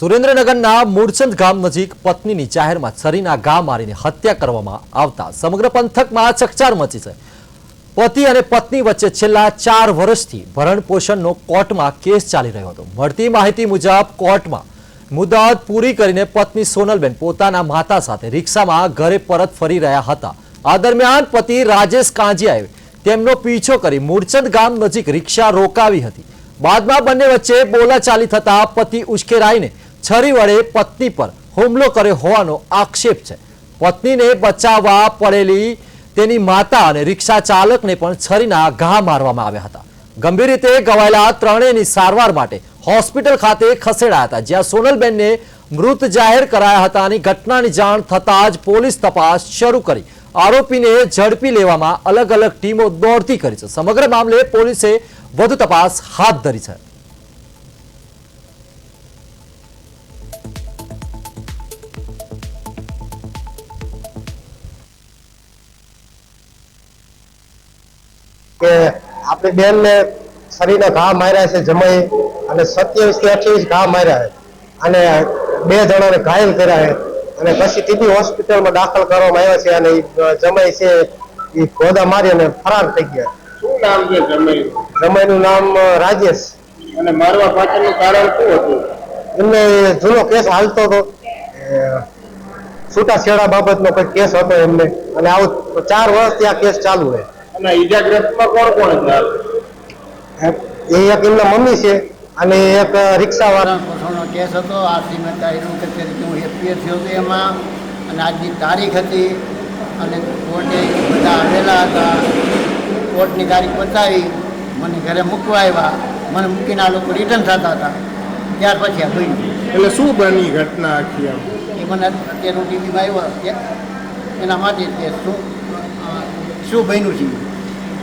સુરેન્દ્રનગરના મૂળચંદ ગામ નજીક પત્નીની જાહેરમાં છરીના ઘા મારીને હત્યા કરવામાં આવતા સમગ્ર પંથકમાં ચકચાર મચી છે। પતિ અને પત્ની વચ્ચે છેલ્લા 4 વર્ષથી ભરણપોષણનો કોર્ટમાં કેસ ચાલી રહ્યો હતો। મળતી માહિતી મુજબ કોર્ટમાં મુદત પૂરી કરીને પત્ની સોનલબેન પોતાના માતા સાથે રિક્ષામાં ઘરે પરત ફરી રહ્યા હતા। આ દરમિયાન પતિ રાજેશ કાંજીયાએ તેમનો પીછો કરી મૂળચંદ ગામ નજીક રિક્ષા રોકાવી હતી। બાદમાં બંને વચ્ચે બોલાચાલી થતા પતિ ઉશ્કેરાઈને छरी वडे पत्नी पर हुमलो कर्यो होवानो आक्षेप छे। पत्नीने बचाववा पड़ेली तेनी माता अने रिक्शा चालकने पण छरीना घा मारवामां आव्या हता। गंभीर रीते घवायेला त्रणेयनी सारवार माटे होस्पिटल खाते खसेडाया हता, ज्यां सोनलबेनने मृत जाहेर कराया हता। आणि घटनानी जाण थतां ज पोलीस तपास शरू करी आरोपीने झड़पी लेवामां अलग अलग टीमो दौड़ती करी छे। समग्र मामले पोलीसे वधु तपास हाथ धरी छे। કે આપણી બેનને શરીરના ઘા માર્યા છે જમાઈ અને 27 થી 28 ઘા માર્યા છે અને 2 જણાને ઘાયલ કર્યા છે અને પછી ટીબી હોસ્પિટલમાં દાખલ કરવામાં આવ્યા છે અને જમાઈ છે એ ગોદા મારી અને ફરાર થઈ ગયા। શું નામ છે જમાઈ? જમાઈનું નામ રાજેશ। અને મારવા પાછળનું કારણ શું હતું? એમને જૂનો કેસ હાલતો હતો, છૂટાછેડા બાબતનો કોઈ કેસ હતો એમને અને આવું 4 વર્ષથી આ કેસ ચાલુ છે। અને ઈજાગ્રસ્તમાં કોણ કોણ હતા? એ એક એમના મમ્મી છે અને એક રિક્ષાવાળા। પોષણનો કેસ હતો। આરસી મહેતા એડવોકેટ તરીકે હું એફપીએ થયો હતો એમાં, અને આજની તારીખ હતી અને કોર્ટે બધા આવેલા હતા। કોર્ટની તારીખ બતાવી, મને ઘરે મૂકવા આવ્યા, મને મૂકીને આ લોકો રિટર્ન થતા હતા। ત્યાર પછી આ બન્યું। એટલે શું બની ઘટના આખી? એ મને અત્યારે હું ટીવીમાં આવ્યો એના માટે કે શું બન્યું છે।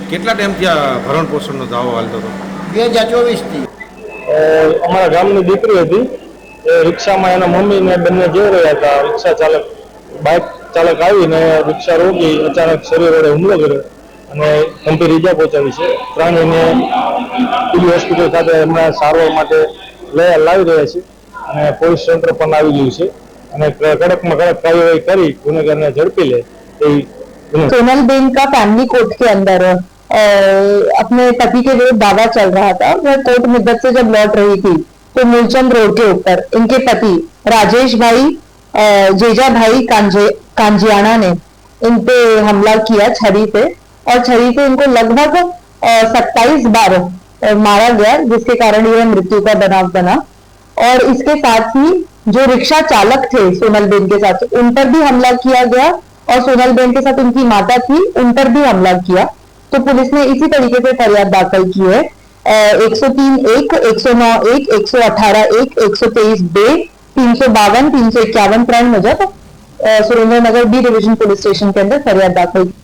કેટલા ટાઈમથી આ ભરણ પોષણનો દાવો હાલતો હતો? 2024થી। અમારા ગામની દીકરી હતી, એ રિક્ષામાં એના મમ્મી ને બંને જઈ રહ્યા હતા। રિક્ષા ચાલક બાઇક ચાલક આવીને રિક્ષા રોકી અચાનક શરીર વડે હુમલો કર્યો અને ગંભીર ઈજા પહોંચાડી છે। ત્રણેયને ટીબી હોસ્પિટલ ખાતે હમણાં સારવાર માટે લાવી રહ્યા છે અને પોલીસ તંત્ર પણ આવી ગયું છે અને કડકમાં કડક કાર્યવાહી કરી ગુનેગારને ઝડપી લે એવી। सोनलबेन का फैमिली कोर्ट के अंदर अपने पति के विरुद्ध दावा चल रहा था। वह कोर्ट मुद्दत से जब लौट रही थी तो मूलचंद रोड के ऊपर इनके पति राजेश भाई जेजा भाई कांजियाना ने इन पे हमला किया छरी से, और छरी से इनको लगभग 27 बार मारा गया, जिसके कारण यह मृत्यु का बनाव बना। और इसके साथ ही जो रिक्शा चालक थे सोनलबेन के साथ, उन पर भी हमला किया गया और सोनलबेन के साथ उनकी माता थी, उन पर भी हमला किया। तो पुलिस ने इसी तरीके से फरियाद दाखिल की है। 103(1), 109(1), 118(1), 123(2), 352, 351 मुजब Surendranagar B division police station के अंदर फरियाद दाखिल की।